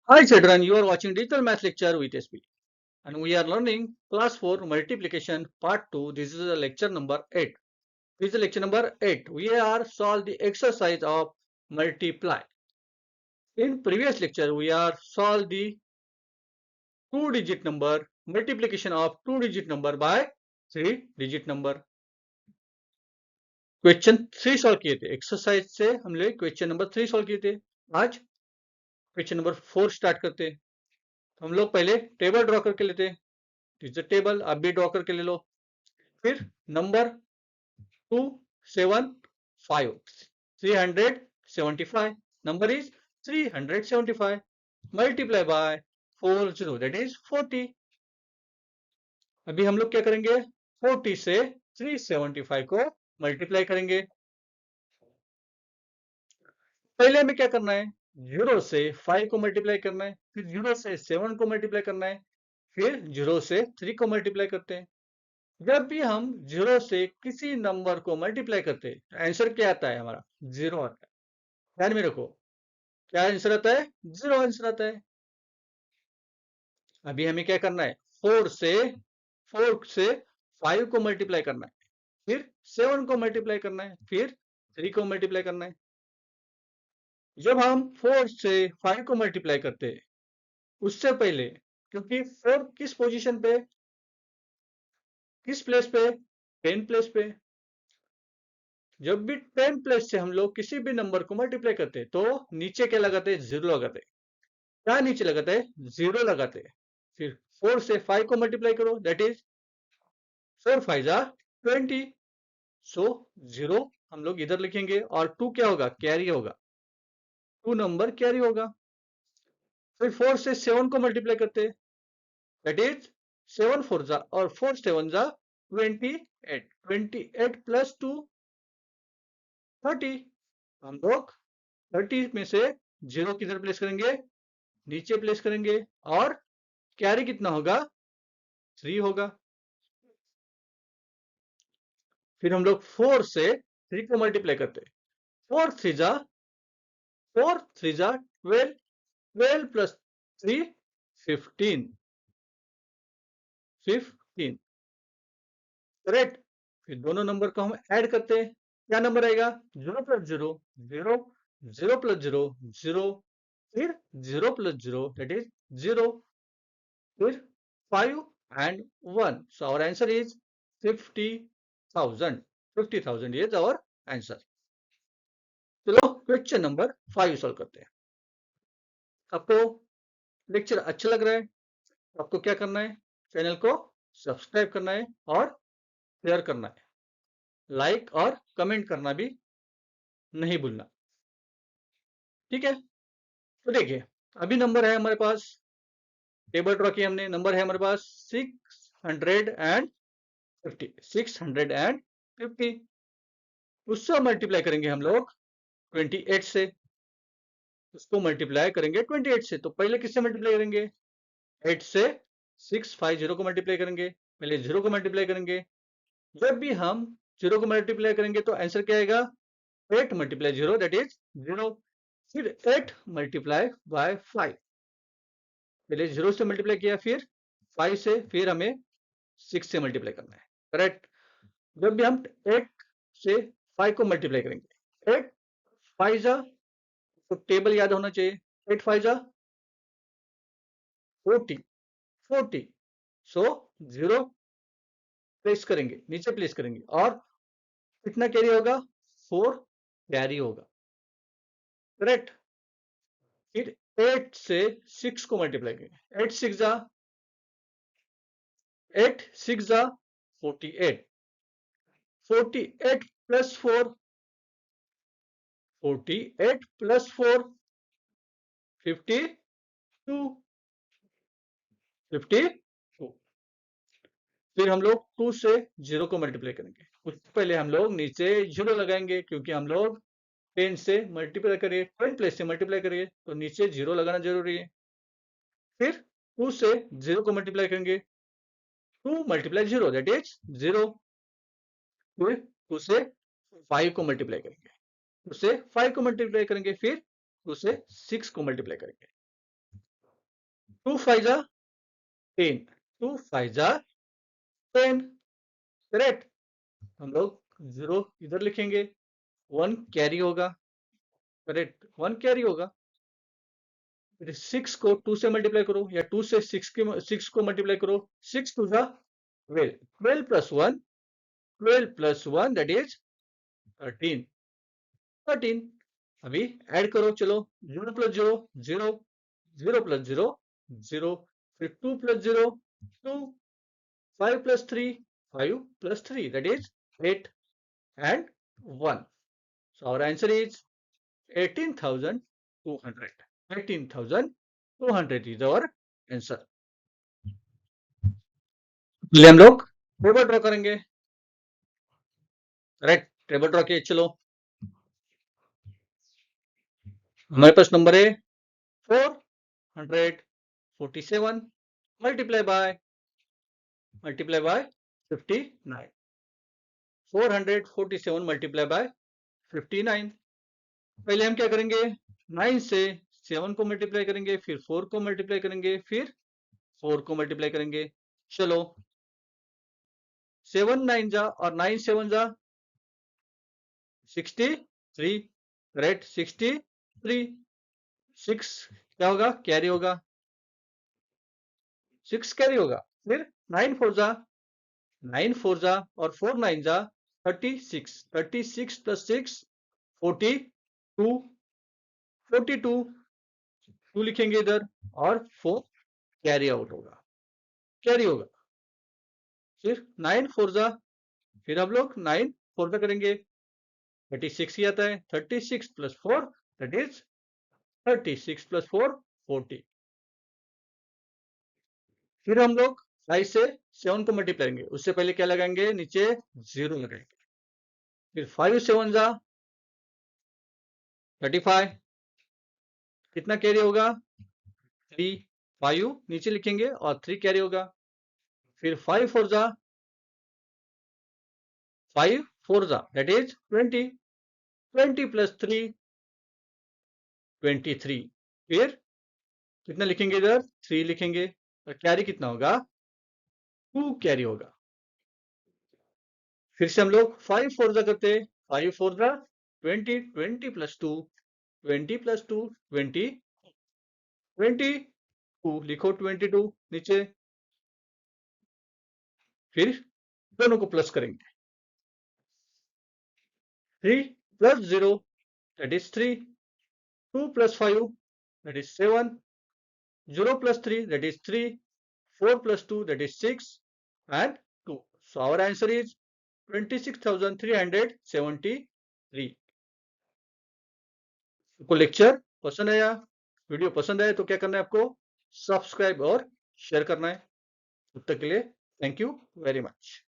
Hi children, you are watching Digital Math Lecture with SP and we are learning class 4 multiplication part 2. This is the lecture number 8. This is the lecture number 8. We are solve the exercise of multiply. In previous lecture, we are solve the two-digit number multiplication of two-digit number by three-digit number. Question 3 solve किए थे. Exercise से हम लोग question number 3 solve किए थे. आज question number 4 start करते हैं. हम लोग पहले टेबल ड्रॉ करके लेते हैं. इज द टेबल, आप भी ड्रॉ करके ले लो. फिर number 275 375 number is 375 multiply by 40 that is 40. अभी हम लोग क्या करेंगे, 40 से 375 को मल्टीप्लाई करेंगे. पहले हमें क्या करना है, 0 से 5 को मल्टीप्लाई करना है, फिर 0 से 7 को मल्टीप्लाई करना है, फिर 0 से 3 को मल्टीप्लाई करते हैं. जब भी हम 0 से किसी नंबर को मल्टीप्लाई करते हैं आंसर क्या आता है, हमारा 0 आता है. ध्यान में रखो, क्या आंसर आता है, 0 आंसर आता है. अभी हमें क्या करना है, 4 से 5 को मल्टीप्लाई करना है, फिर 7 को मल्टीप्लाई करना है, फिर 3 को मल्टीप्लाई करना है. जब हम 4 से 5 को मल्टीप्लाई करते हैं उससे पहले, क्योंकि 4 किस पोजीशन पे, किस प्लेस पे, 10 प्लेस पे. जब भी 10 प्लेस से हम लोग किसी भी नंबर को मल्टीप्लाई करते हैं तो नीचे क्या लगाते हैं, 0 लगाते हैं. क्या नीचे लगाते हैं, 0 लगाते हैं. फिर 4 से 5 को मल्टीप्लाई करो, दैट इज 4 5 जा 20. सो 0 हम लोग इधर लिखेंगे और 2 क्या होगा, कैरी होगा, 2 नंबर कैरी होगा. फिर 4 से 7 को मल्टीप्लाई करते हैं, दैट इज 7 4 जा और 4 7 जा 28. 28 प्लस 2 30. हम लोग 30 में से 0 किधर प्लेस करेंगे, नीचे प्लेस करेंगे, और कैरी कितना होगा, 3 होगा. फिर हम लोग 4 से 3 को मल्टीप्लाई करते हैं, 4 3 जा 12 12 प्लस 3 15. करेक्ट. फिर दोनों नंबर को हम ऐड करते हैं, क्या नंबर आएगा, 0 प्लस 0 0, 0 प्लस 0 0, फिर 0 प्लस 0 दैट इज 0, फिर 5 and 1. So our answer is 50,000. 50,000 is our answer. चलो क्वेश्चन नंबर 5 सॉल्व करते हैं. आपको लेक्चर अच्छा लग रहा है तो आपको क्या करना है, चैनल को सब्सक्राइब करना है और शेयर करना है, लाइक और कमेंट करना भी नहीं भूलना. ठीक है. तो देखिए अभी नंबर है हमारे पास, टेबल ड्रॉ किया हमने, नंबर है हमारे पास 650. उससे मल्टीप्लाई करेंगे हम लोग 28 से, उसको मल्टीप्लाई करेंगे 28 से. तो पहले किससे मल्टीप्लाई करेंगे, 8 से 650 को मल्टीप्लाई करेंगे. पहले 0 को मल्टीप्लाई करेंगे. जब भी हम 0 को मल्टीप्लाई करेंगे तो आंसर क्या आएगा, 8 मल्टीप्लाई 0 दैट इज 0. फिर 8 मल्टीप्लाई बाय 5, पहले 0 से मल्टीप्लाई किया, फिर 5 से, फिर हमें 6 से मल्टीप्लाई करना है. करेक्ट. जब भी हम 8 से 5 को मल्टीप्लाई करेंगे, 8 5 जा, तो टेबल याद होना चाहिए, 8 5 जा 40. सो 0 प्लेस करेंगे, नीचे प्लेस करेंगे, और कितना कैरी होगा, 4 कैरी होगा. करेक्ट. फिर 8 से 6 को मल्टीप्लाई करेंगे, 8 6 जा 48. 48 प्लस 4, 48 प्लस 4 52. फिर हम लोग 2 से 0 को मल्टीप्लाई करेंगे. उससे पहले हम लोग नीचे 0 लगाएंगे, क्योंकि हम लोग 10 से मल्टीप्लाई करिए, 10 प्लेस से मल्टीप्लाई करिए तो नीचे 0 लगाना जरूरी है. फिर 2 से 0 को मल्टीप्लाई करेंगे, 2 मल्टीप्लाई 0 दैट इज 0. फिर 2 से 5 को मल्टीप्लाई करेंगे, 2 से 5 को मल्टीप्लाई करेंगे, फिर 2 से 6 को मल्टीप्लाई करेंगे. 2 5 जा 10, 2 5 जा 10, करेक्ट। हम लोग 0 इधर लिखेंगे, 1 कैरी होगा, करेक्ट, 1 कैरी होगा। फिर 6 को 2 से मल्टीप्लाई करो या 2 से 6 को मल्टीप्लाई करो, 6 2 जा 12, 12 प्लस 1, 12 प्लस 1 दैट इज 13, 13। अभी ऐड करो, चलो 0 प्लस 0 0, 0 प्लस 0 0, फिर 2 plus 0 2, 5 plus 3 5 plus 3 that is 8 and 1. So our answer is 18,200. 18,200 is our answer. चलिए हम लोग टेबल ड्रॉ करेंगे, राइट। टेबल ड्रॉ किए, चलो हमारे पास नंबर है 447 मल्टीप्लाई बाय 59, 447 मल्टीप्लाई बाय 59। पहले हम क्या करेंगे, 9 से 7 को मल्टीप्लाई करेंगे, फिर 4 को मल्टीप्लाई करेंगे, फिर 4 को मल्टीप्लाई करेंगे। चलो 7 9 जा और 9 7 जा 63, राइट, 63। 6 क्या होगा, कैरी होगा, 6 कैरी होगा। फिर 9 4 जा 9 4 जा और 4 9 जा 36, 36 प्लस 6 42, 42 2 लिखेंगे इधर और 4 कैरी आउट होगा, कैरी होगा। फिर 9 4 जा, फिर हम लोग 9 4 का करेंगे, 36 ही आता है, 36 प्लस 4 दैट इज 36 प्लस 4 40। फिर हम लोग 5 से 7 को मल्टीप्लाई करेंगे, उससे पहले क्या लगाएंगे, नीचे 0 लगाएंगे। फिर 5 7 जा 35, कितना कैरी होगा, 3, 5 नीचे लिखेंगे और 3 कैरी होगा। फिर 5 4 जा 5 4 जा दैट इज 20, 20 प्लस 3 23। फिर कितना लिखेंगे, इधर 3 लिखेंगे और कैरी कितना होगा, 2 कैरी होगा। फिर से हम लोग 5 4 जा करते, 5 4 जा 20, 20 प्लस 2 20 प्लस 2 20, 22 लिखो, 22 नीचे। फिर दोनों को प्लस करेंगे, 3 plus 0 that is 3, 2 plus 5 that is 7, 0 plus 3 that is 3, 4 plus 2 that is 6 and 2. So our answer is 26,373। आपको लेक्चर पसंद आया, वीडियो पसंद आया तो क्या करना है, आपको सब्सक्राइब और शेयर करना है। तब तक के लिए थैंक यू वेरी मच।